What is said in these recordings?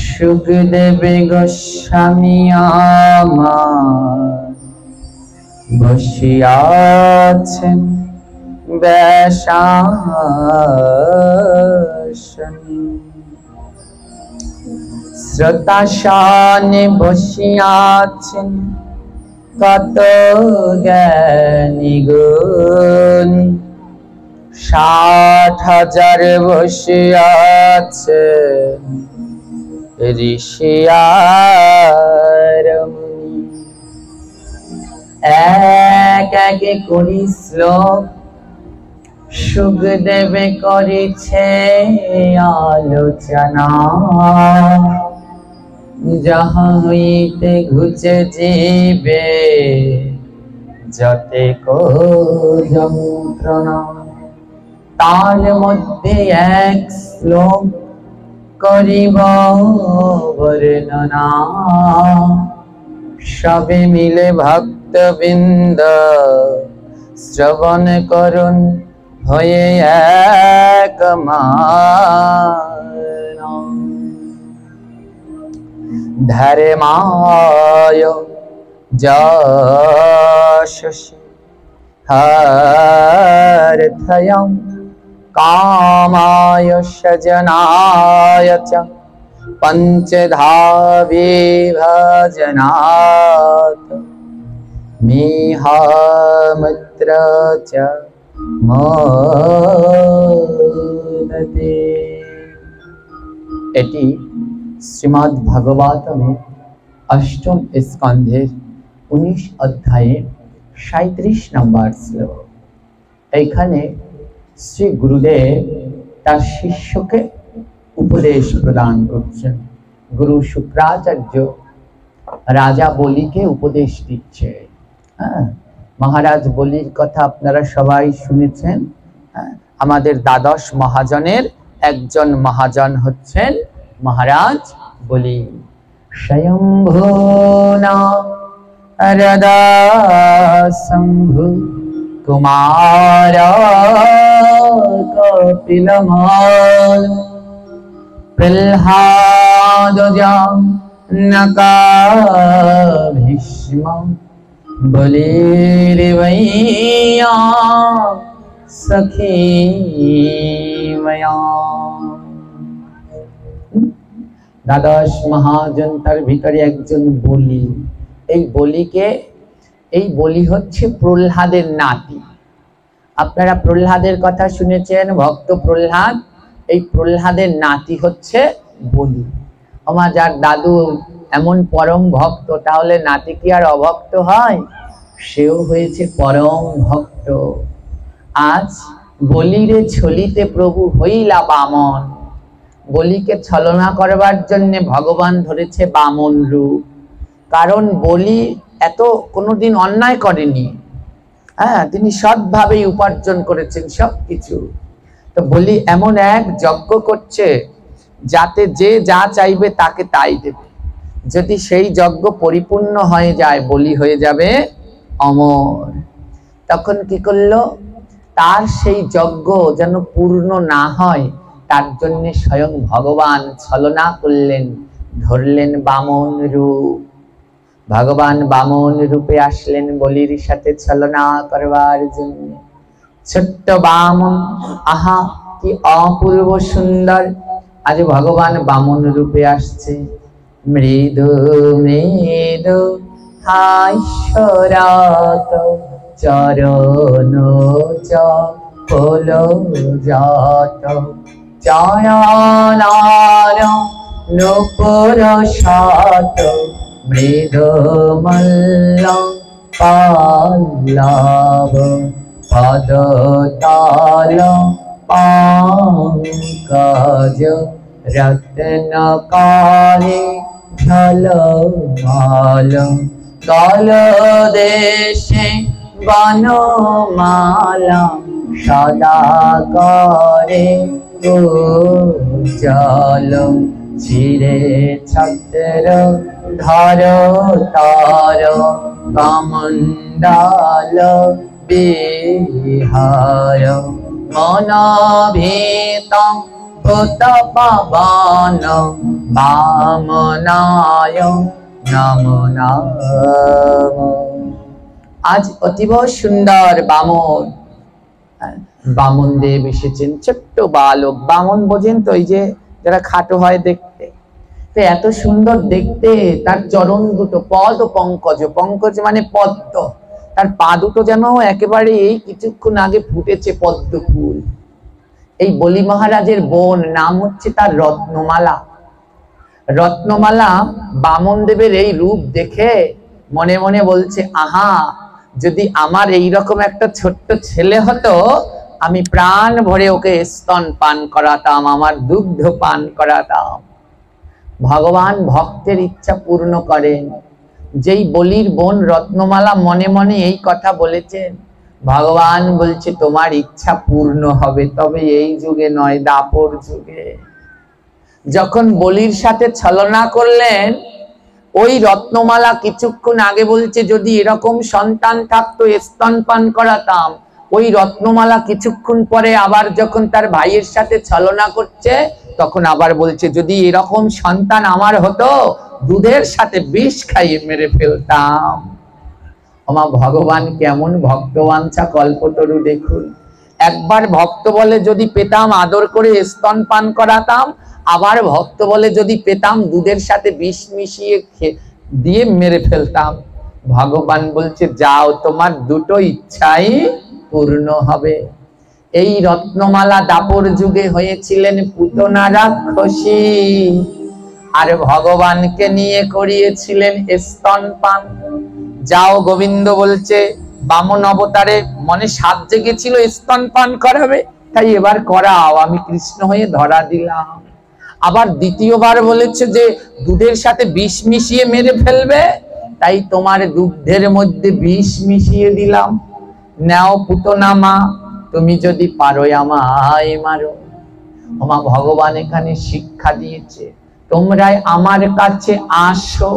সুখদেব গোস্বামী আমার বসিয়াছেন ব্যাসাসনে, শ্রোতাসনে বসিয়াছেন কত জ্ঞানী গুণী, ৬০,০০০ বসিয়াছে ঋষি আর মুনি। এক একে করি শ্লোক সুখদেব করেছে আলোচনা, যাহা হইতে ঘুচে জীবে যতে কো যন্ত্রণা। তার মধ্যে এক শ্লোক করিব বর্ণনা, সবে মিলে ভক্তবৃন্দ শ্রবণ করুন হয়ে এক মান। ধর্মায় যশস্বি অর্থয়ং কামায় সজনায় চ পঞ্চধা বিভজনাৎ মিহামূত্র চ মোদতে। এটি শ্রীমদ্ ভাগবতমের ৮ম স্কন্ধের ১৯ অধ্যায়ের ৩৭ নম্বর শ্লোক। এইখানে শ্রী গুরুদেব তার শিষ্যকে উপদেশ প্রদান করছেন। গুরু শুক্রাচার্য রাজা বলিকে উপদেশ দিচ্ছে। মহারাজ বলির কথা আপনারা সবাই শুনেছেন। আমাদের দ্বাদশ মহাজনের একজন মহাজন হচ্ছেন মহারাজ বলি। স্বয়ম্ভু নারদ শম্ভু কুমার কপিলমাল প্রহ্লাদ জানক ভীষ্ম বলির্বৈয়া সখী ময়া। দ্বাদশ মহাজন তার ভিতরে একজন বলি। এই বলি হচ্ছে প্রহ্লাদের নাতি। আপনারা প্রহ্লাদের কথা শুনেছেন, ভক্ত প্রহ্লাদ। এই প্রহ্লাদের নাতি হচ্ছে বলি। আমার যার দাদু এমন পরম ভক্ত, তাহলে নাতি কি আর অভক্ত হয়? সেও হয়েছে পরম ভক্ত। আজ বলিরে ছলিতে প্রভু হইলা বামন। বলিকে ছলনা করবার জন্য ভগবান ধরেছে বামন রূপ। কারণ বলি এত কোনোদিন অন্যায় করেনি। তিনি সৎভাবেই উপার্জন করেছেন সবকিছু। তো বলি এমন এক যজ্ঞ করছে যাতে যে যা চাইবে তাকে তাই দেবে। যদি সেই যজ্ঞ পরিপূর্ণ হয়ে যায়, বলি হয়ে যাবে অমর। তখন কি করলো? তার সেই যজ্ঞ যেন পূর্ণ না হয়, তার জন্য স্বয়ং ভগবান ছলনা করলেন, ধরলেন বামন রূপ। ভগবান বামন রূপে আসলেন বলির সাথে ছলনা করবার জন্য। ছোট্ট বামন, আহা কি অপূর্ব সুন্দর! আজ ভগবান বামন রূপে আসছে। মৃদু মৃদু হাস্যরত চরণ চপল যত চয়নার নূপুর শত মৃদুমল্ল পল্লব পদতল পঙ্কজ রত্নকারে ঝলমল গলদেশে বনমালা সদা করে উজ্জ্বল চিরে ছত্র ধর তার কমণ্ডল বিহার মনভীত পাবন বামনায় নমো নমঃ। আজ অতীব সুন্দর বামন, বামন দেব এসেছেন। ছোট্ট বালক, বামন বোঝেন তো, এই যে যারা খাটো হয় দেখতে, তো এত সুন্দর দেখতে। তার চরণ দুটো পদ পঙ্কজ, পঙ্কজ মানে পদ্ম, তার পা দুটো যেন একেবারে এই কিছুক্ষণ আগে ফুটেছে পদ্ম ফুল। এই বলি মহারাজের বোন, নাম হচ্ছে তার রত্নমালা। রত্নমালা বামন দেবের এই রূপ দেখে মনে মনে বলছে, আহা, যদি আমার এইরকম একটা ছোট্ট ছেলে হতো, আমি প্রাণ ভরে ওকে স্তন পান করাতাম, আমার দুগ্ধ পান করাতাম। ভগবান ভক্তের ইচ্ছা পূর্ণ করেন। যেই বলির বোন রত্নমালা মনে মনে এই কথা বলেছেন, ভগবান বলছে তোমার ইচ্ছা পূর্ণ হবে, তবে এই যুগে নয়, দাপর যুগে। যখন বলির সাথে ছলনা করলেন, ওই রত্নমালা কিছুক্ষণ আগে বলছে যদি এরকম সন্তান থাকতো স্তনপান করাতাম। ওই রত্নমালা কিছুক্ষণ পরে আবার যখন তার ভাইয়ের সাথে ছলনা করছে, তখন আবার বলছে যদি এরকম সন্তান আমার হতো, দুধের সাথে বিষ খাইয়ে মেরে ফেলতাম। আমার ভগবান কেমন ভক্তবাঞ্ছা কল্পতরু দেখুন। একবার ভক্ত বলে যদি পেতাম আদর করে স্তনপান করাতাম, আবার ভক্ত বলে যদি পেতাম দুধের সাথে বিষ মিশিয়ে দিয়ে মেরে ফেলতাম। ভগবান বলছে যাও, তোমার দুটো ইচ্ছাই পূর্ণ হবে। এই রত্নমালা দাপর যুগে হয়েছিলেন পুতনা রাক্ষসী, আর ভগবানকে নিয়ে করিয়েছিলেন স্তনপান। যাও, গোবিন্দ বলছে বামন অবতারে মনে সাধ জেগেছিল স্তনপান করাবে, তাই এবার করাও, আমি কৃষ্ণ হয়ে ধরা দিলাম। আবার দ্বিতীয়বার বলেছে যে দুধের সাথে বিষ মিশিয়ে মেরে ফেলবে, তাই তোমার দুধের মধ্যে বিষ মিশিয়ে দিলাম। নাও পুতনা মা, তুমি যদি পারো আমায় মারো। ওমা ভগবান এখানে শিক্ষা দিয়েছে, তোমরা আমার কাছে আসো,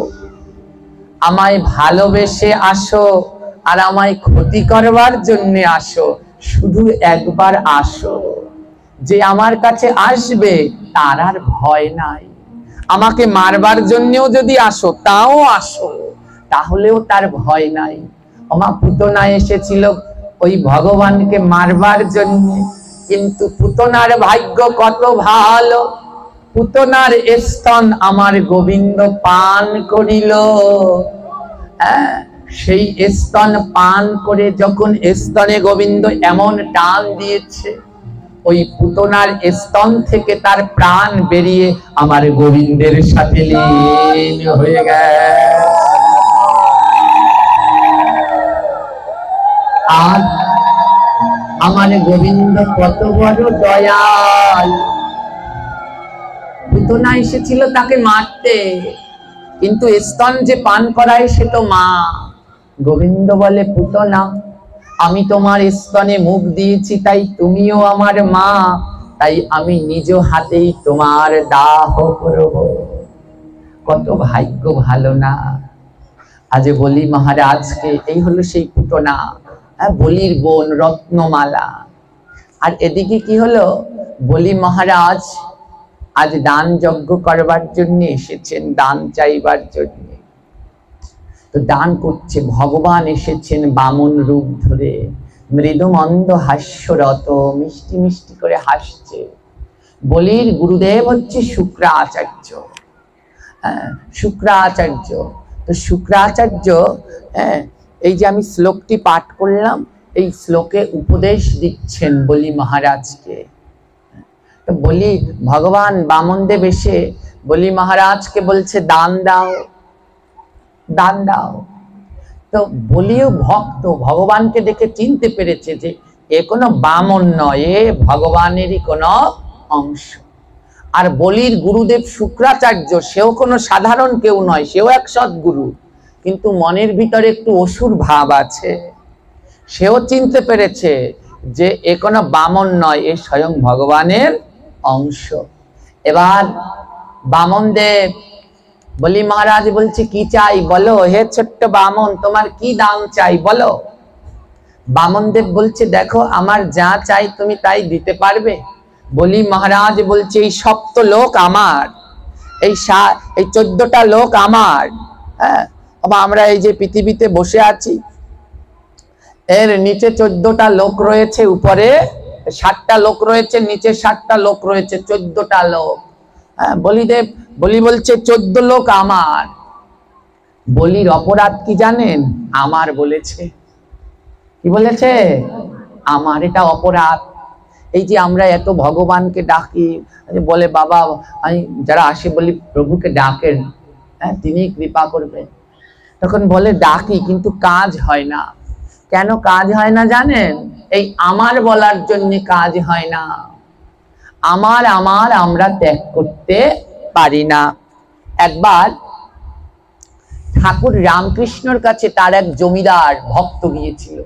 আমায় ভালোবেসে আসো, আর আমায় ক্ষতি করবার জন্য আসো, শুধু একবার আসো। যে আমার কাছে আসবে তার আর ভয় নাই। আমাকে মারবার জন্যও যদি আসো, তাও আসো, তাহলেও তার ভয় নাই। ওমা পুতনা এসেছিল ওই ভগবানকে মারবার জন্য, কিন্তু পুতনার ভাগ্য কত ভালো, পুতনার স্তন আমার গোবিন্দ পান করিল। সেই স্তন পান করে যখন স্তনে গোবিন্দ এমন টান দিয়েছে, ওই পুতনার স্তন থেকে তার প্রাণ বেরিয়ে আমার গোবিন্দের সাথে লীন হয়ে গেছে। আর আমার গোবিন্দ কত বড় দয়াল। পুতনা এসেছিল তাকে মারতে, কিন্তু স্তন যে পান করায় সে তো মা। গোবিন্দ বলে পুতনা, আমি তোমার স্তনে মুখ দিয়েছি, তাই তুমিও আমার মা, তাই আমি নিজ হাতেই তোমার দাহ করব। কত ভাগ্য ভালো না। আজ বলি মহারাজকে, এই হলো সেই পুতনা, বলির বোন রত্নমালা। আর এদিকে কি হলো, বলি মহারাজ আজ দান যজ্ঞ করবার জন্য এসেছেন, দান চাইবার জন্য। তো দান করছে, ভগবান এসেছেন বামন রূপ ধরে, মৃদু মন্দ হাস্যরত, মিষ্টি মিষ্টি করে হাসছে। বলির গুরুদেব হচ্ছে শুক্রাচার্য। শুক্রাচার্য, তো শুক্রাচার্য এই যে আমি শ্লোকটি পাঠ করলাম, এই শ্লোকে উপদেশ দিচ্ছেন বলি মহারাজকে। তো বলি ভগবান বামনদেব এসে বলি মহারাজকে বলছে দান দাও, দান দাও। তো বলিও ভক্ত, ভগবানকে দেখে চিনতে পেরেছে যে এ কোনো বামন নয়, এ ভগবানেরই কোনো অংশ। আর বলির গুরুদেব শুক্রাচার্য, সেও কোনো সাধারণ কেউ নয়, সেও এক সদ্গুরু, কিন্তু মনের ভিতরে একটু অসুর ভাব আছে। সেও চিনতে পেরেছে যে এ কোনো বামন নয়, এ স্বয়ং ভগবানের অংশ। এবার বামন দেব বলি মহারাজ বলছে কি চাই বলো, হে ছোট্ট বামন তোমার কি দান চাই বলো। বামন দেব বলছে দেখো আমার যা চাই তুমি তাই দিতে পারবে। বলি মহারাজ বলছে এই সপ্ত লোক আমার, এই 14টা লোক আমার। হ্যাঁ, আমরা এই যে পৃথিবীতে বসে আছি, এর নিচে 14টা লোক রয়েছে, উপরে 7টা লোক রয়েছে, নিচে 7টা লোক রয়েছে, 14টা লোক। হ্যাঁ, বলি বলছে 14 লোক আমার। বলির অপরাধ কি জানেন? আমার বলেছে। কি বলেছে? আমার। এটা অপরাধ। এই যে আমরা এত ভগবানকে ডাকি, বলে বাবা, আমি যারা আসে বলি প্রভুকে ডাকেন, হ্যাঁ তিনি কৃপা করবেন। তখন বলে ডাকি, কিন্তু কাজ হয় না। কেন কাজ হয় না জানেন? এই আমার বলার জন্য কাজ হয় না। আমার আমরা ত্যাগ করতে পারি না। একবার ঠাকুর রামকৃষ্ণর কাছে তার এক জমিদার ভক্ত গিয়েছিল।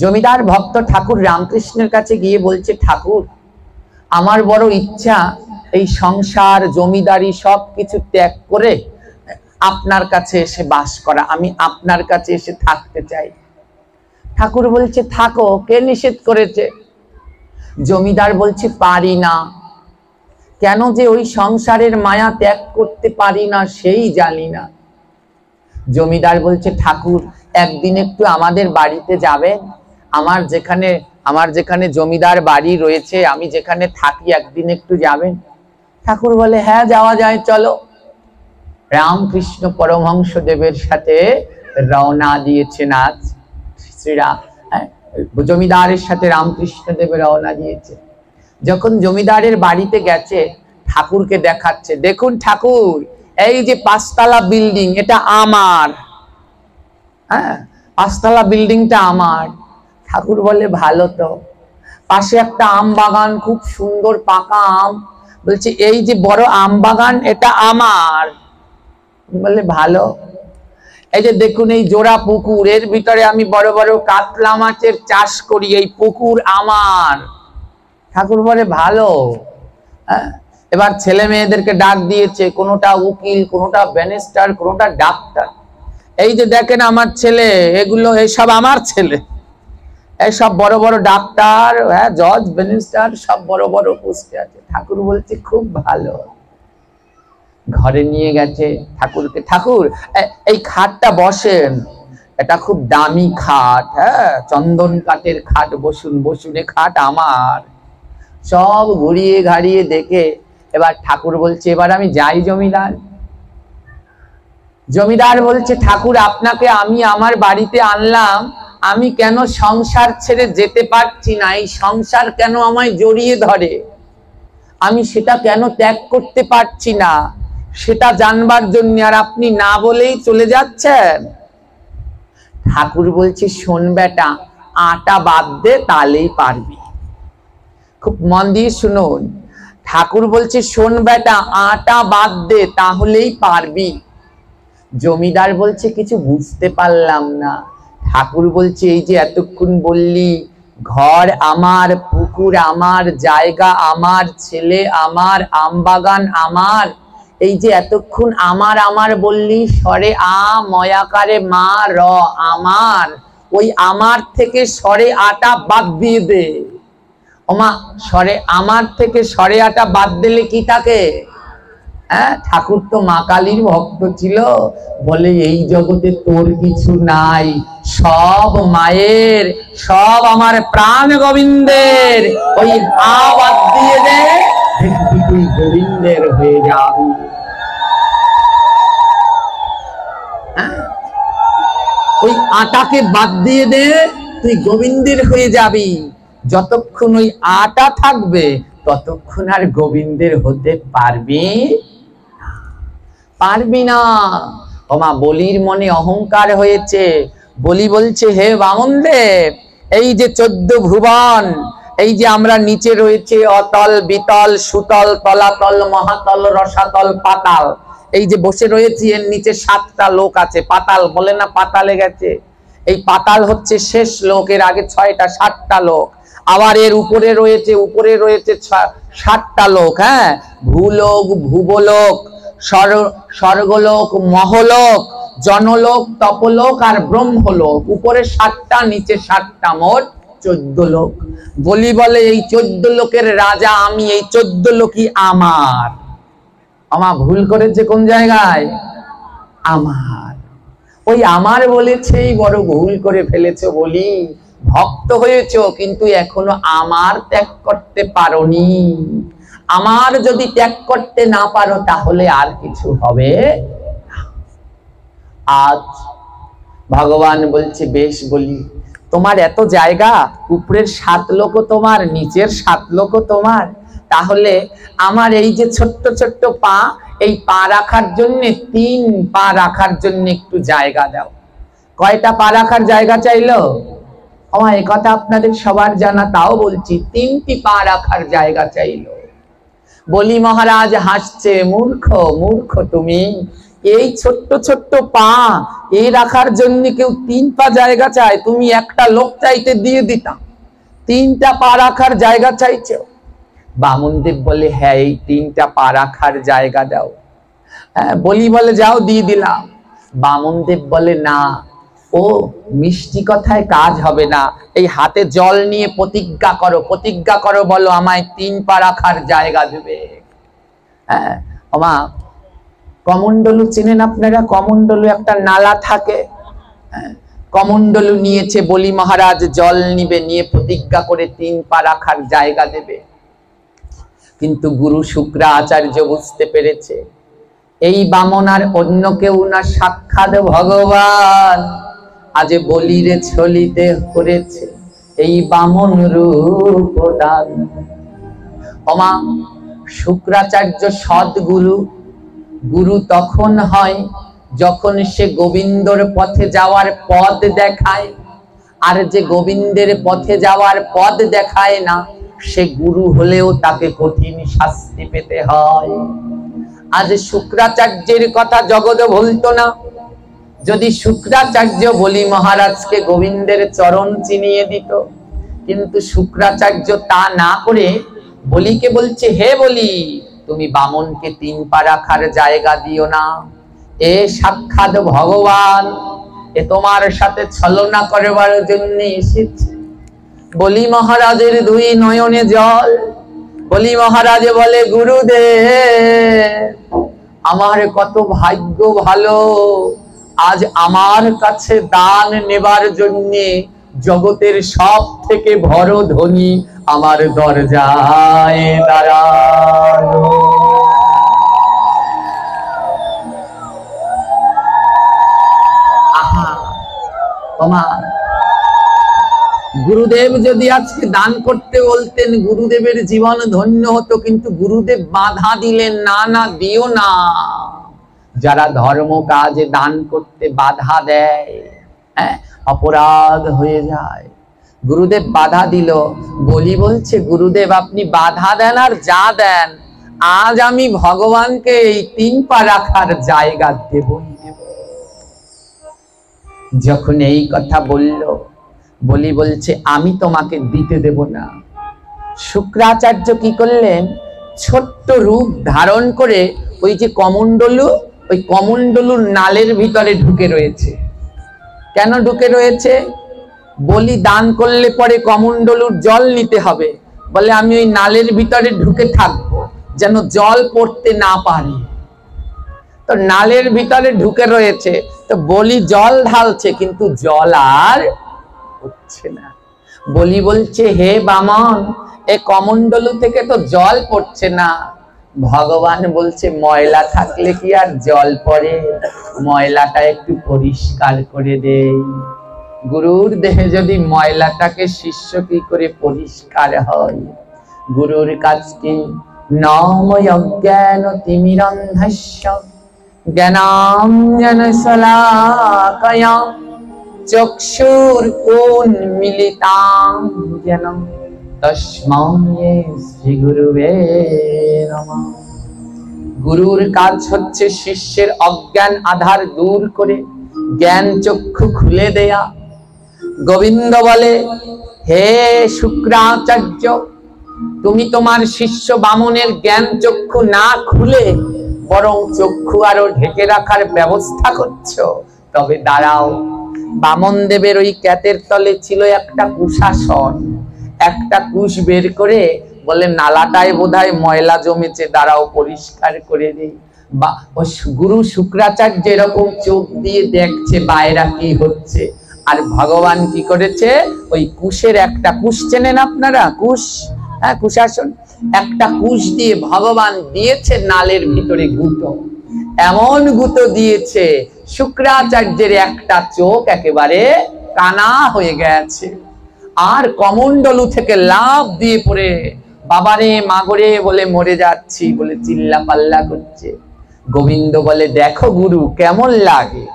জমিদার ভক্ত ঠাকুর রামকৃষ্ণের কাছে গিয়ে বলছে, ঠাকুর, আমার বড় ইচ্ছা এই সংসার জমিদারি সব কিছু ত্যাগ করে আপনার কাছে এসে বাস করা, আমি আপনার কাছে এসে থাকতে চাই। ঠাকুর বলছে, থাকো, কে নিষেধ করেছে? জমিদার বলছে, পারি না। কেন যে ওই সংসারের মায়া ত্যাগ করতে পারি না সেই জানি না। জমিদার বলছে, ঠাকুর একদিন একটু আমাদের বাড়িতে যাবেন? আমার যেখানে জমিদার বাড়ি রয়েছে, আমি যেখানে থাকি, একদিন একটু যাবেন? ঠাকুর বলে, হ্যাঁ যাওয়া যায়, চলো। রামকৃষ্ণ পরমহংস দেবের সাথে রওনা দিয়েছেন আজ শ্রীরাম। জমিদারের সাথে রামকৃষ্ণ দেব রওনা দিয়েছে। যখন জমিদারের বাড়িতে গেছে, ঠাকুরকে দেখাচ্ছে, দেখুন ঠাকুর, এই যে 5তলা বিল্ডিং, এটা আমার। হ্যাঁ, 5তলা বিল্ডিংটা আমার। ঠাকুর বলে, ভালো তো। পাশে একটা আম বাগান, খুব সুন্দর পাকা আম। বলছে, এই যে বড় আম বাগান, এটা আমার। বলে, ভালো। এই যে দেখুন, এই জোড়া পুকুর, এর ভিতরে আমি বড় বড় কাতলা মাছের চাষ করি, এই পুকুর আমার। ঠাকুর বলে, ভালো। হ্যাঁ, এবার ছেলে মেয়েদেরকে ডাক দিয়েছে, কোনোটা উকিল, কোনোটা ব্যারিস্টার, কোনোটা ডাক্তার। এই যে দেখেন আমার ছেলে, এগুলো এসব আমার ছেলে, এইসব বড় বড় ডাক্তার, হ্যাঁ জজ, ব্যারিস্টার, সব বড় বড় পোস্টে আছে। ঠাকুর বলছে, খুব ভালো। ঘরে নিয়ে গেছে ঠাকুরকে, ঠাকুর এই খাটটা বসেন, এটা খুব দামি খাট, হ্যাঁ চন্দন কাঠের খাট, বসুন বসুন, এ খাট আমার। সব ঘুরিয়ে ঘাড়িয়ে দেখে এবার ঠাকুর বলছে, এবার আমি যাই জমিদার। জমিদার বলছে, ঠাকুর আপনাকে আমি আমার বাড়িতে আনলাম, আমি কেন সংসার ছেড়ে যেতে পারছি না, এই সংসার কেন আমায় জড়িয়ে ধরে, আমি সেটা কেন ত্যাগ করতে পারছি না, সেটা জানবার জন্য, আর আপনি না বলেই চলে যাচ্ছেন। ঠাকুর বলছে, শোন বেটা, আটা বাদ দে, তাহলেই পারবি। খুব মন দিয়ে শুনুন, ঠাকুর বলছে, শোন বেটা, আটা বাদ দে, তাহলেই পারবি। জমিদার বলছে, কিছু বুঝতে পারলাম না। ঠাকুর বলছে, এই যে এতক্ষণ বললি ঘর আমার, পুকুর আমার, জায়গা আমার, ছেলে আমার, আমবাগান আমার, এই যে এতক্ষণ আমার আমার বললি, স্বরে আ ময়াকারে মা র, আমার, ওই আমার থেকে স্বরে আটা বাদ দিয়ে দে। ওমা, স্বরে আমার থেকে স্বরে আটা বাদ দিলে কি থাকে? হ্যাঁ, ঠাকুর তো মা কালীর ভক্ত ছিল, বলে এই জগতে তোর কিছু নাই, সব মায়ের, সব আমার প্রাণ গোবিন্দের, ওই আ বাদ দিয়ে দে, দেখবি তুই গোবিন্দের হয়ে যাবি। ওই আটাকে বাদ দিয়ে দে, তুই গোবিন্দের হয়ে যাবি। যতক্ষণ ওই আটা থাকবে ততক্ষণ আর গোবিন্দের হতে পারবি না। ওমা, বলির মনে অহংকার হয়েছে। বলি বলছে, হে বামন দেব, এই যে 14 ভুবন, এই যে আমরা নিচে রয়েছে অতল, বিতল, সুতল, তলাতল, মহাতল, রসাতল, পাতাল, এই যে বসে রয়েছি, এর নিচে 7টা লোক আছে। পাতাল বলে না, পাতালে গেছে। এই পাতাল হচ্ছে শেষ লোক, এর আগে 6টা, 7টা লোক। আবার এর উপরে রয়েছে 7টা লোক। হ্যাঁ, ভূলোক, ভুবলোক, স্বর্গলোক, মহলোক, জনলোক, তপলোক আর ব্রহ্মলোক। উপরে 7টা, নিচে 7টা, মোট 14 লোক। বলি বলে এই 14 লোকের রাজা আমি, এই 14 লোকই আমার। আমার ভুল করেছে কোন জায়গায়? আমার। ওই আমার বলেছেই বড় ভুল করে ফেলেছো। বলি ভক্ত হয়েছো কিন্তু এখনো আমার ত্যাগ করতে পারোনি। আমার যদি ত্যাগ করতে না পারো তাহলে আর কিছু হবে না। আজ ভগবান বলছে বেশ বলি, তোমার এত জায়গা, উপরের 7 লোকও তোমার, নিচের 7 লোকও তোমার, তাহলে আমার এই যে ছোট্ট ছোট্ট পা, এই পা রাখার জন্য 3 পা রাখার জন্য একটু জায়গা দাও। কয়টা পা রাখার জায়গা চাইলো? আমার এই কথা আপনাদের সবার জানা, তাও বলছি 3টি পা রাখার জায়গা চাইলো। বলি মহারাজ হাসছে, মূর্খ মূর্খ তুমি, এই ছোট্ট ছোট্ট পা এই রাখার জন্য কেউ 3 পা জায়গা চায়? তুমি একটা লোক চাইতে দিয়ে দিতাম, 3টা পা রাখার জায়গা চাইছো। বামনদেব বলে হ্যাঁ, এই 3টা পা রাখার জায়গা দাও। বলি বলে যাও দিয়ে দিলাম। বামনদেব বলে না, ও মিষ্টি কথায় কাজ হবে না, এই হাতে জল নিয়ে প্রতিজ্ঞা করো, প্রতিজ্ঞা করো, বলো আমায় 3 পা রাখার জায়গা দেবে। হ্যাঁ, আমা কমণ্ডলু চিনেন আপনারা? কমণ্ডলু একটা নালা থাকে, কমণ্ডলু নিয়েছে, বলি মহারাজ জল নিবে, নিয়ে প্রতিজ্ঞা করে 3 পা রাখার জায়গা দেবে। কিন্তু গুরু শুক্রাচার্য বুঝতে পেরেছে এই বামন আর অন্য কেউ না, সাক্ষাৎ ভগবান। আজ বলিরে ছলিতে করেছে এই বামন রূপ দান। ওমা শুক্রাচার্য সদ্গুরু। গুরু তখন হয় যখন সে গোবিন্দর পথে যাওয়ার পথ দেখায়, আর যে গোবিন্দের পথে যাওয়ার পথ দেখায় না সে গুরু হলেও তাকে কঠিন শাস্তি পেতে হয়। আজ শুক্রাচার্যের কথা জগৎ ভুলতো না। যদি শুক্রাচার্য বলি মহারাজকে গোবিন্দের চরণ চিনিয়ে দিত, কিন্তু শুক্রাচার্য তা না করে বলিকে বলছে, হে বলি তুমি বামনকে 3 পা রাখার জায়গা দিও না, এ সাক্ষাৎ ভগবান, এ তোমার সাথে ছলনা করবার জন্য এসেছে। বলি মহারাজের 2 নয়নে জল। বলি মহারাজ বলে, গুরুদেব আমার কত ভাগ্য ভালো, আজ আমার কাছে দান নেবার জন্য জগতের সব থেকে বড় ধনী আমার দরজায় দাঁড়ালো। আহা ওমা, গুরুদেব যদি আজকে দান করতে বলতেন গুরুদেবের জীবন ধন্য হতো, কিন্তু গুরুদেব বাধা দিলেন, না না দিও না। যারা ধর্ম কাজে দান করতে বাধা দেয় অপরাধ হয়ে যায়। গুরুদেব বাধা দিল। বলি বলছে, গুরুদেব আপনি বাধা দেন আর যা দেন, আজ আমি ভগবানকে এই 3 পা রাখার জায়গা দেবই দেব। যখন এই কথা বলল, বলি বলছে আমি তোমাকে দিতে দেব না। শুক্রাচার্য কি করলেন, ছোট্ট রূপ ধারণ করে ওই যে কমণ্ডলু, ওই কমণ্ডলুর নালের ভিতরে ঢুকে রয়েছে। কেন ঢুকে রয়েছে? বলি দান করলে পরে কমণ্ডলুর জল নিতে হবে, বলে আমি ওই নালের ভিতরে ঢুকে থাকবো যেন জল পড়তে না পারে। তো নালের ভিতরে ঢুকে রয়েছে, তো বলি জল ঢালছে কিন্তু জল আর উঠছে না। বলি বলছে, হে বামন এ কমণ্ডলু থেকে তো জল পড়ছে না। ভগবান বলছে, ময়লা থাকলে কি আর জল পড়ে? ময়লাটা একটু পরিষ্কার করে দেই। গুরুর দেহে যদি ময়লাটাকে শিষ্য কি করে পরিষ্কার হয়? গুরুর কাজ কি? নময় জ্ঞান তিমিরন্ধস্য জ্ঞানাঞ্জন শলাকয়া চক্ষুর উন্মিলিতাং যেন তস্মৈ শ্রী গুরুবে নমঃ। গুরুর কাজ হচ্ছে শিষ্যের অজ্ঞান আধার দূর করে জ্ঞান চক্ষু খুলে দেয়া। গোবিন্দ বলে, হে শুক্রাচার্য তুমি তোমার শিষ্য বামনের জ্ঞান চক্ষু না খুলে বরং চক্ষু আরো ঢেকে রাখার ব্যবস্থা করছো, তবে দাঁড়াও, বামন দেবের ওই ক্যাতের তলে ছিল একটা কুশাসন। একটা কুশ বের করে বলে, নালাটায় বোধহয় ময়লা জমেছে, দাঁড়াও পরিষ্কার করে দিই। বা ও গুরু শুক্রাচার্য এরকম চোখ দিয়ে দেখছে বাইরে কি হচ্ছে, আর ভগবান কি করেছে, ওই কুশের একটা কুশ চেনেন আপনারা, কুশ, হ্যাঁ কুশাসন, একটা কুশ দিয়ে ভগবান দিয়েছে নালের ভিতরে গুঁতো, এমন গুঁতো দিয়েছে শুক্রাচার্যের একটা চোখ একেবারে কানা হয়ে গেছে। আর কমণ্ডলু থেকে লাফ দিয়ে পড়ে বাবারে মাগরে বলে মরে যাচ্ছি বলে চিল্লা পাল্লা করছে। গোবিন্দ বলে, দেখো গুরু কেমন লাগে,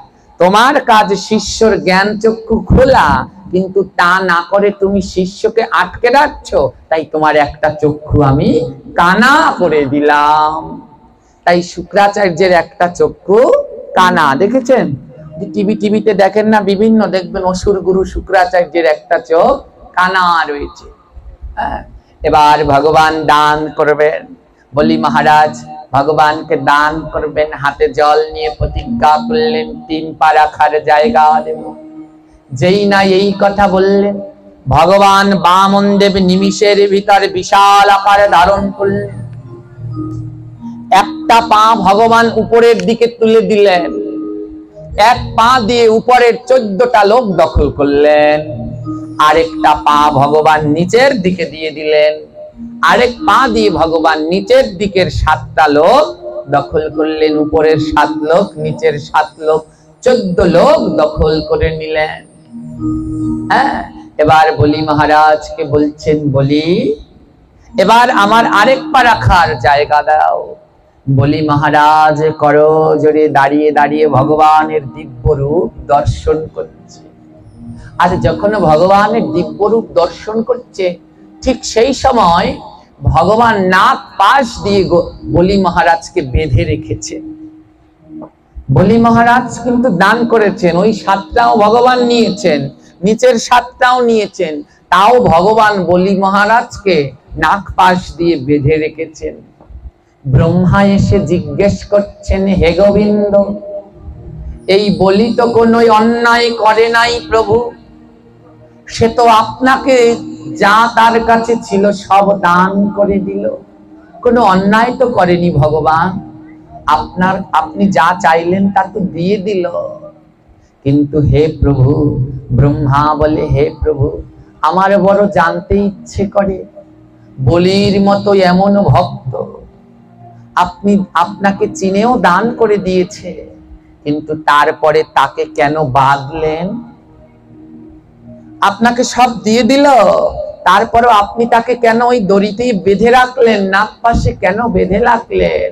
তোমার কাজ শিষ্যর জ্ঞান চক্ষু খোলা, কিন্তু তা না করে তুমি শিষ্যকে আটকে রাখছো, তাই তোমার একটা চক্ষু আমি কানা করে দিলাম। তাই শুক্রাচার্যের একটা চক্ষু কানা, দেখেছেন? টিভিতে দেখেন না, বিভিন্ন দেখবেন অসুর গুরু শুক্রাচার্যের একটা চোখ কানা রয়েছে। এবার ভগবান দান করবেন, বলি মহারাজ ভগবানকে দান করবেন, হাতে জল নিয়ে প্রতিজ্ঞা করলেন 3 পা রাখার জায়গা দেব। যেই না এই কথা বললেন, ভগবান বামন দেব নিমিষের ভিতর বিশাল আকার ধারণ করলেন। একটা পা ভগবান উপরের দিকে তুলে দিলেন, এক পা দিয়ে উপরের 14টা লোক দখল করলেন, আরেকটা পা ভগবান নিচের দিকে দিয়ে দিলেন, আরেক পা দিয়ে ভগবান নিচের দিকের 7টা লোক দখল করলেন, উপরের 7 লোক, নিচের 7 লোক, 14 লোক দখল করে নিলেন। হ্যাঁ, এবার বলি মহারাজকে বলছেন, বলি এবার আমার আরেক পা রাখার জায়গা দাও। বলি মহারাজ করো জোরে দাঁড়িয়ে দাঁড়িয়ে ভগবানের দিব্য রূপ দর্শন করছে। আর যখন ভগবানের দিব্য রূপ দর্শন করছে, ঠিক সেই সময় ভগবান নাক পাশ দিয়ে বলি মহারাজকে বেঁধে রেখেছে। বলি মহারাজ কিন্তু দান করেছেন, ওই 7টাও ভগবান নিয়েছেন, নিচের 7টাও নিয়েছেন, তাও ভগবান বলি মহারাজকে নাক পাশ দিয়ে বেঁধে রেখেছেন। ব্রহ্মা এসে জিজ্ঞেস করছেন, হে গোবিন্দ, এই বলি তো কোনো অন্যায় করে নাই প্রভু, সে তো আপনাকে যা তার কাছে ছিল সব দান করে দিল, কোনো অন্যায় তো করেনি ভগবান, আপনি যা চাইলেন তা তো দিয়ে দিল। কিন্তু হে প্রভু, ব্রহ্মা বলে, হে প্রভু, আমার বড় জানতে ইচ্ছে করে, বলির মতো এমন ভক্ত আপনাকে চিনেও দান করে দিয়েছে, কিন্তু তারপরে তাকে কেন বাঁধলেন? আপনাকে সব দিয়ে দিল, তারপরও আপনি তাকে কেন ওই দড়িতেই বেঁধে রাখলেন, নাক পাশে কেন বেঁধে রাখলেন?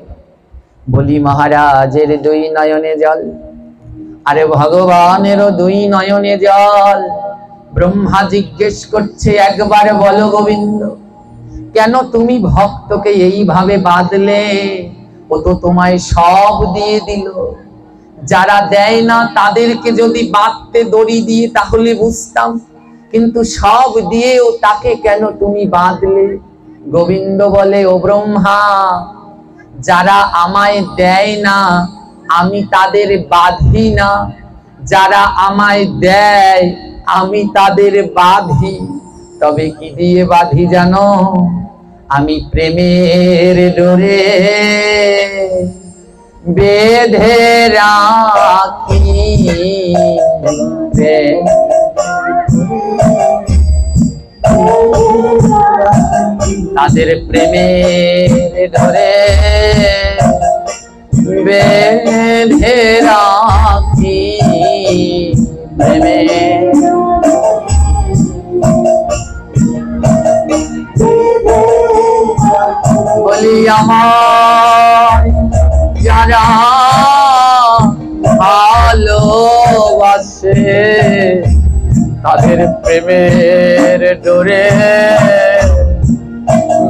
বলি মহারাজের 2 নয়নে জল, আরে ভগবানেরও 2 নয়নে জল। ব্রহ্মা জিজ্ঞেস করছে, একবার বলো গোবিন্দ, কেন তুমি ভক্তকে এইভাবে বাঁধলে? ও তো তোমায় সব দিয়ে দিল, যারা দেয় না তাদেরকে যদি বাঁধতে দড়ি দিয়ে তাহলে বুঝতাম, কিন্তু সব দিয়েও তাকে কেন তুমি বাঁধলে? গোবিন্দ বলে, ও ব্রহ্মা, যারা আমায় দেয় না আমি তাদের বাঁধি না, যারা আমায় দেয় আমি তাদের বাঁধি। তবে কি দিয়ে বাঁধি জানো? আমি প্রেমের ডোরে বেঁধে রাখি, তাদের প্রেমের ডোরে বেঁধে রাখি, প্রেমে বলি আমার যারা ভালোবাসে তাদের প্রেমের ডোরে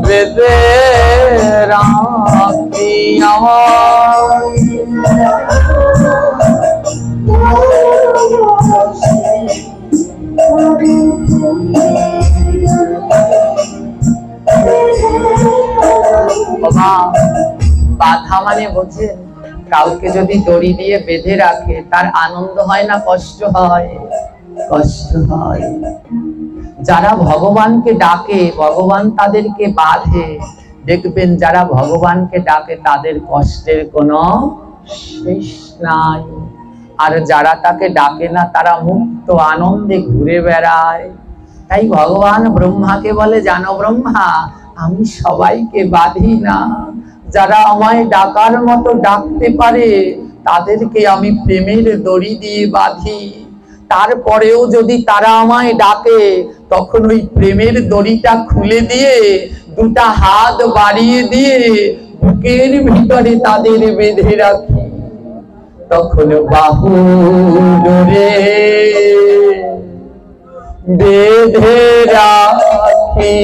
বেঁধে রাখি আমার। বাধা মানে বোঝেন, কাউকে যদি দড়ি দিয়ে বেঁধে রাখে তার আনন্দ হয় না কষ্ট হয়? কষ্ট হয়। যারা ভগবানকে ডাকে ভগবান তাদেরকে বাঁধে। দেখবেন যারা ভগবানকে ডাকে তাদের কষ্টের কোনো শেষ নাই। আর যারা তাকে ডাকে না তারা মুক্ত আনন্দে ঘুরে বেড়ায়। তাই ভগবান ব্রহ্মাকে বলে, জানো ব্রহ্মা, আমি সবাইকে বাঁধি না, যারা আমায় ডাকার মতো ডাকতে পারে তাদেরকে আমি প্রেমের দড়ি দিয়ে বাঁধি। তারপরেও যদি তারা আমায় ডাকে তখন ওই প্রেমের দড়িটা খুলে দিয়ে দুটা হাত বাড়িয়ে দিয়ে বুকের ভিতরে তাদের বেঁধে রাখি। তখন বাহু ডোরে বেঁধে রাখি,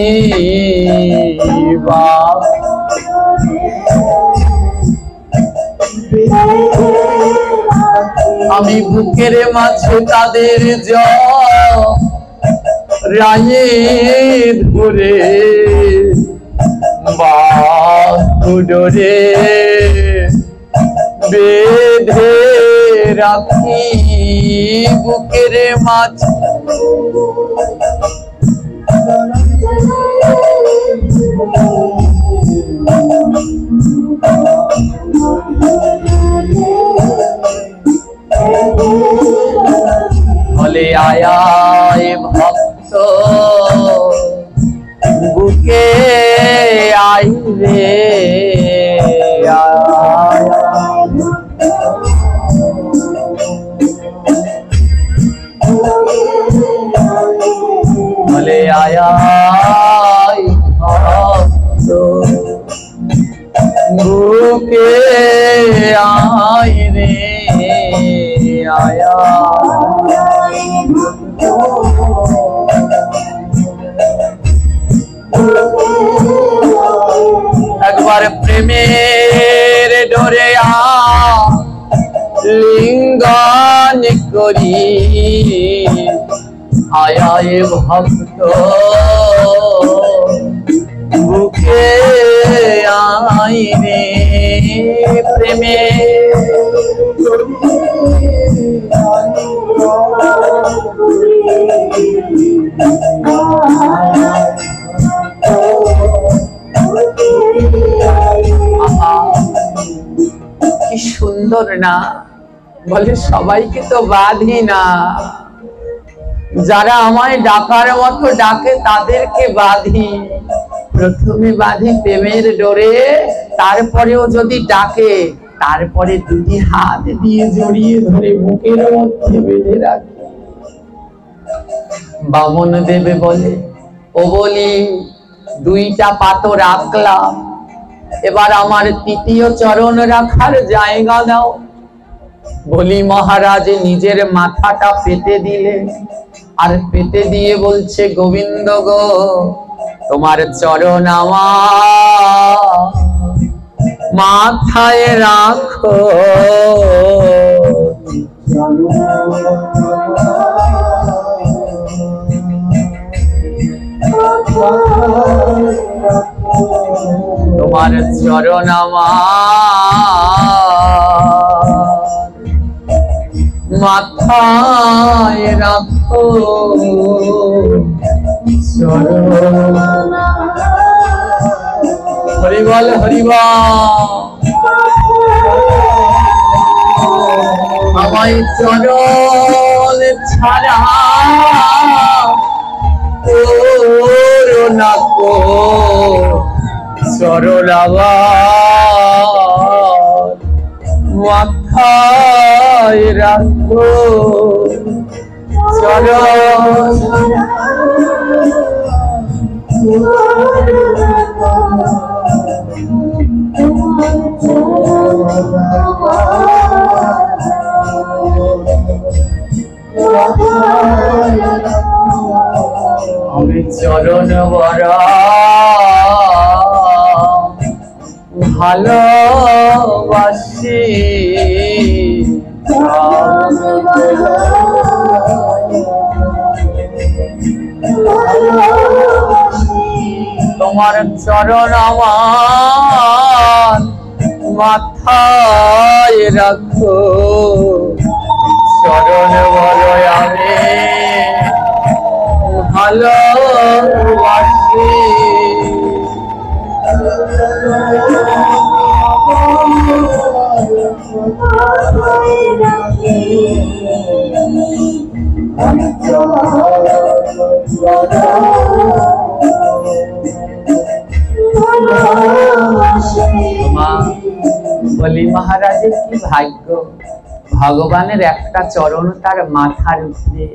আমি বুকের মাঝে তাদের জড়িয়ে ধরে বাহু ডোরে বেঁধে রাখি বুকের মাঝে। বলে আয় ভক্ত বুকে আই রে, বলে আয় ভক্ত বুকে আই রে, আয়া। একবার প্রেমের ডোরে লিঙ্গন করি, আয় ভক্ত বুকে আই রে, প্রেমে কি সুন্দর না? বলে সবাইকে তো বাঁধি না, যারা আমায় ডাকার মতো ডাকে তাদেরকে বাঁধি। প্রথমে বাঁধি প্রেমের ডোরে, তারপরেও যদি ডাকে তারপরে দুটি হাত দিয়ে জড়িয়ে ধরে বুকের মধ্যে বেঁধে রাখি। বামন দেবে বলে, ও বলি দুইটা পাতো রাখলাম, এবার আমার তৃতীয় চরণ রাখার জায়গা দাও। বলি মহারাজ নিজের মাথাটা পেতে দিলে, আর পেতে দিয়ে বলছে, গোবিন্দ গো তোমার চরণ আমার মাথায় রাখো। তোমার চরণ আমার মাথায় রাখো, চরণ। হরিবল হরিবল। আমায় চরণ ছাড়া করোনা কো চরণ আমার মাথায় রাখো, চরণ। আমি চরণ বরা ভালোবাসি, তোমার চরণ আমার মাথায় রাখো চরণ বলো আমি ভালোবাসি। বলি মহারাজের কি ভাগ্য, ভগবানের একটা চরণ তার মাথার উপরে।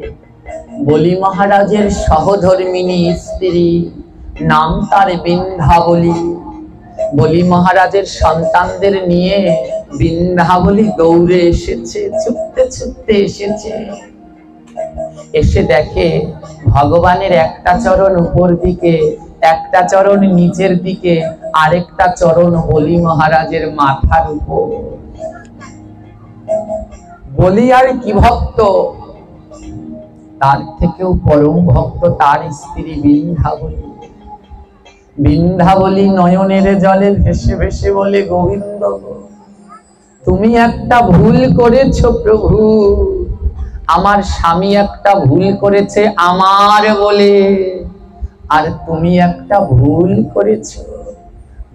বলি মহারাজের সহধর্মিনী স্ত্রী, নাম তার বৃন্দাবলী। বলি মহারাজের সন্তানদের নিয়ে বৃন্দাবলী দৌড়ে এসেছে, ছুটতে ছুটতে এসেছে। এসে দেখে ভগবানের একটা চরণ উপর দিকে, একটা চরণ নিচের দিকে, আরেকটা চরণ বলি মহারাজের মাথার উপর। বলি আর কি ভক্ত, তার থেকেও পরম ভক্ত তার স্ত্রী বৃন্দাবলী। বৃন্দাবলী নয়নের জলে ভেসে ভেসে বলে, গোবিন্দ তুমি একটা ভুল করেছো প্রভু, আমার স্বামী একটা ভুল করেছে আমার বলে, আর তুমি একটা ভুল করেছো।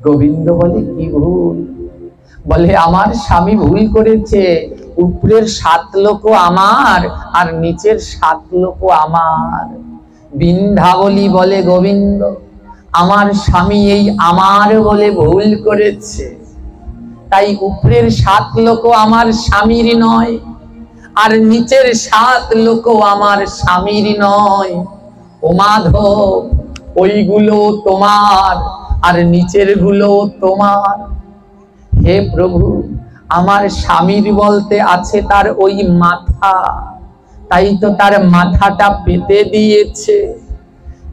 গোবিন্দ বলে, কি ভুল? বলে, আমার স্বামী ভুল করেছে, উপরের 7 লোক আমার আর নিচের 7 লোক আমার। বৃন্দাবলী বলে, গোবিন্দ আমার স্বামী এই আমার বলে ভুল করেছে, তাই উপরের 7 লোক আমার স্বামীর নয়, আর নিচের 7 লোক আমার স্বামীর নয়। ও মাধব, ওইগুলো তোমার আর নিচের গুলো তোমার। হে প্রভু, আমার স্বামীর বলতে আছে তার ওই মাথা, তাই তো তার মাথাটা পেতে দিয়েছে।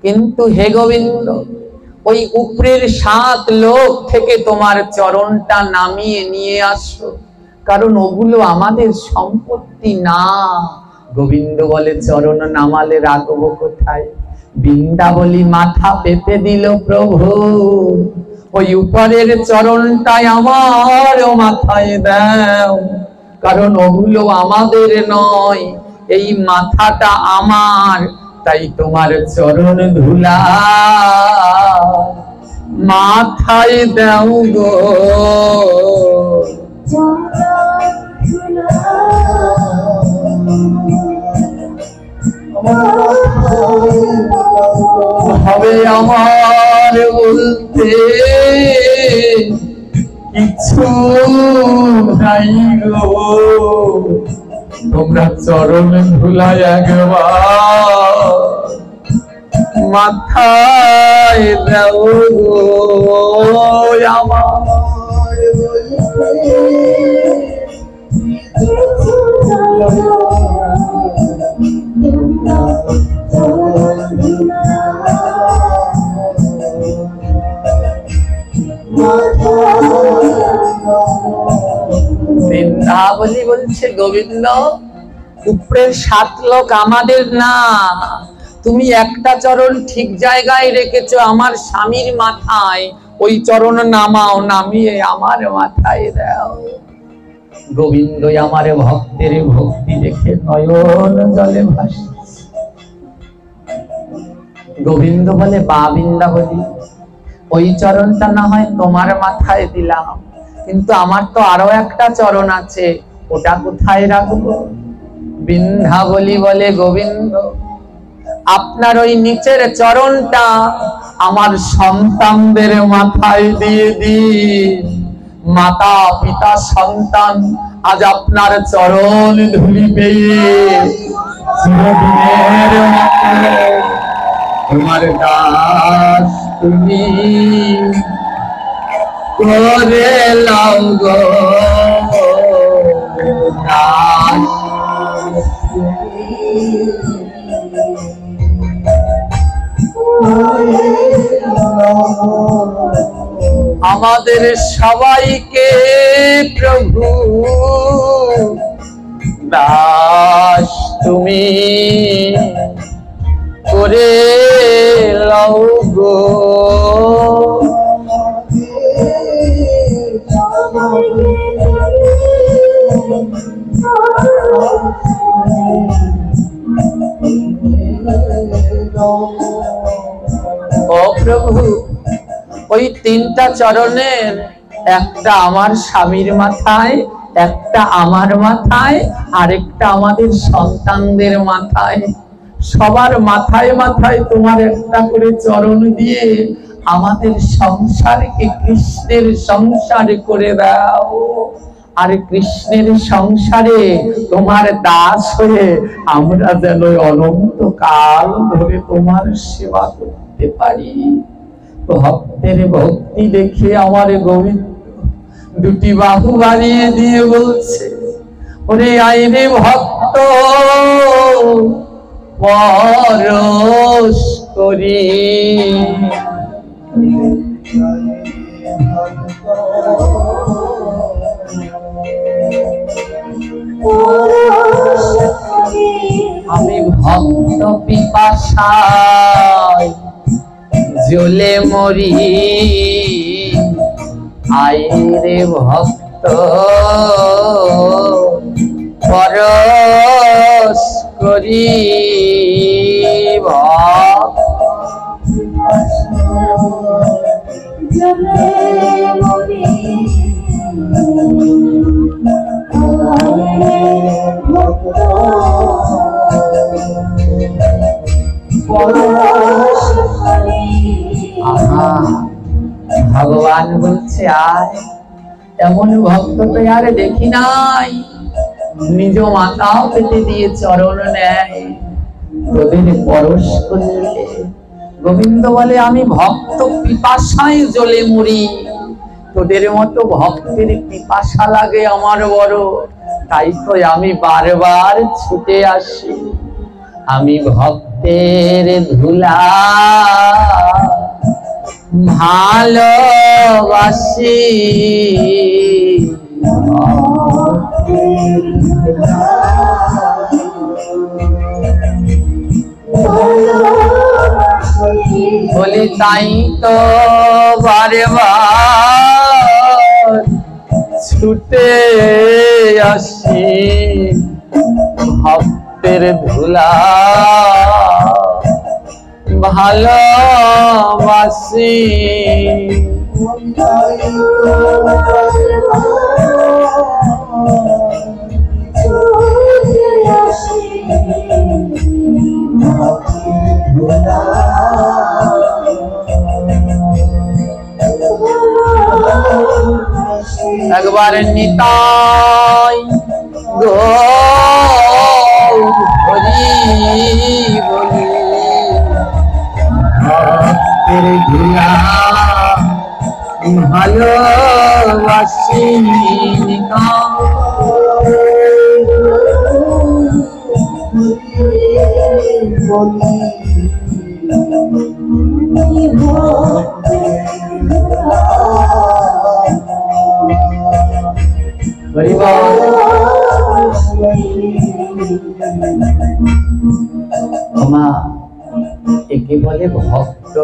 কিন্তু হে গোবিন্দ, ওই উপরের 7 লোক থেকে তোমার চরণটা নামিয়ে নিয়ে আসো, কারণ ওগুলো আমাদের সম্পত্তি না। গোবিন্দ বলে, চরণ নামালে রাখবো কোথায়? বৃন্দাবলী মাথা পেতে দিল, প্রভু ওই উপরের চরণটাই আমার মাথায় দাও, কারণ ওগুলো আমাদের নয়, এই মাথাটা আমার, তাই তোমার চরণ ধুলা মাথায় দাও গো। হবে আমার বলতে কিছু নাই গো, তোমরা চরণ ধুলাই একবার মাথায় দাও গো। আমার বৃন্দাবলী বলছে, গোবিন্দ উপরের 7 লোক আমাদের না, তুমি একটা চরণ ঠিক জায়গায় রেখেছো আমার স্বামীর মাথায়, ওই চরণ নামাও, নামিয়ে আমার মাথায় দাও। গোবিন্দ আমার ভক্তের ভক্তি দেখে নয়ন জলে ভাসে। গোবিন্দ বলে, বা বৃন্দাবলী, ওই চরণটা না হয় তোমার মাথায় দিলাম, কিন্তু আমার তো আরো একটা চরণ আছে, ওটা কোথায় রাখবো? বৃন্দাবলী বলে, গোবিন্দ আপনার ওই নিচের চরণটা আমার সন্তানদের মাথায় দিয়ে দিন। মাতা পিতা সন্তান আজ আপনার চরণ ধুলি পেয়ে চিরদিনের মতো তোমার দাস তুমি করে লাও গো দাস। আমাদের সবাইকে প্রভু দাস তুমি করে লাও গো। ও প্রভু, ওই তিনটা চরণের একটা আমার স্বামীর মাথায়, একটা আমার মাথায়, আরেকটা আমাদের সন্তানদের মাথায়। সবার মাথায় মাথায় তোমার একটা করে চরণ দিয়ে আমাদের সংসারকে কৃষ্ণের সংসার করে দাও। আর কৃষ্ণের সংসারে তোমার দাস হয়ে আমরা যেন অনন্তকাল ধরে তোমার সেবা করতে পারি। ভক্তের ভক্তি দেখে আমার গোবিন্দ দুটি বাহু বাড়িয়ে দিয়ে বলছে, ওরে আইরে ভক্ত পরশ করি। আমি ভক্ত পিপাসায় জ্বলে মরি, আইরে ভক্ত পরশ করি। ভগবান বলছে আয়, এমন ভক্ত তো আর দেখি নাই, নিজ মাতাও পেতে দিয়ে চরণ নেয়, তোদের পরশ করলে। গোবিন্দ বলে আমি ভক্ত পিপাসায় জ্বলে মরি, তোদের মতো ভক্তের পিপাসা লাগে আমার বড়, তাই তো আমি বারবার ছুটে আসি। আমি ভক্তের ধুলা ভালোবাসি, বলি তাই তো বারবার ছুটে আসি। ভক্তের ধুলা ভালোবাসি, একবার নিতাই গৌর হরি বলি, ভক্তের ধুলা ভালোবাসি। মা একে বলে ভক্ত।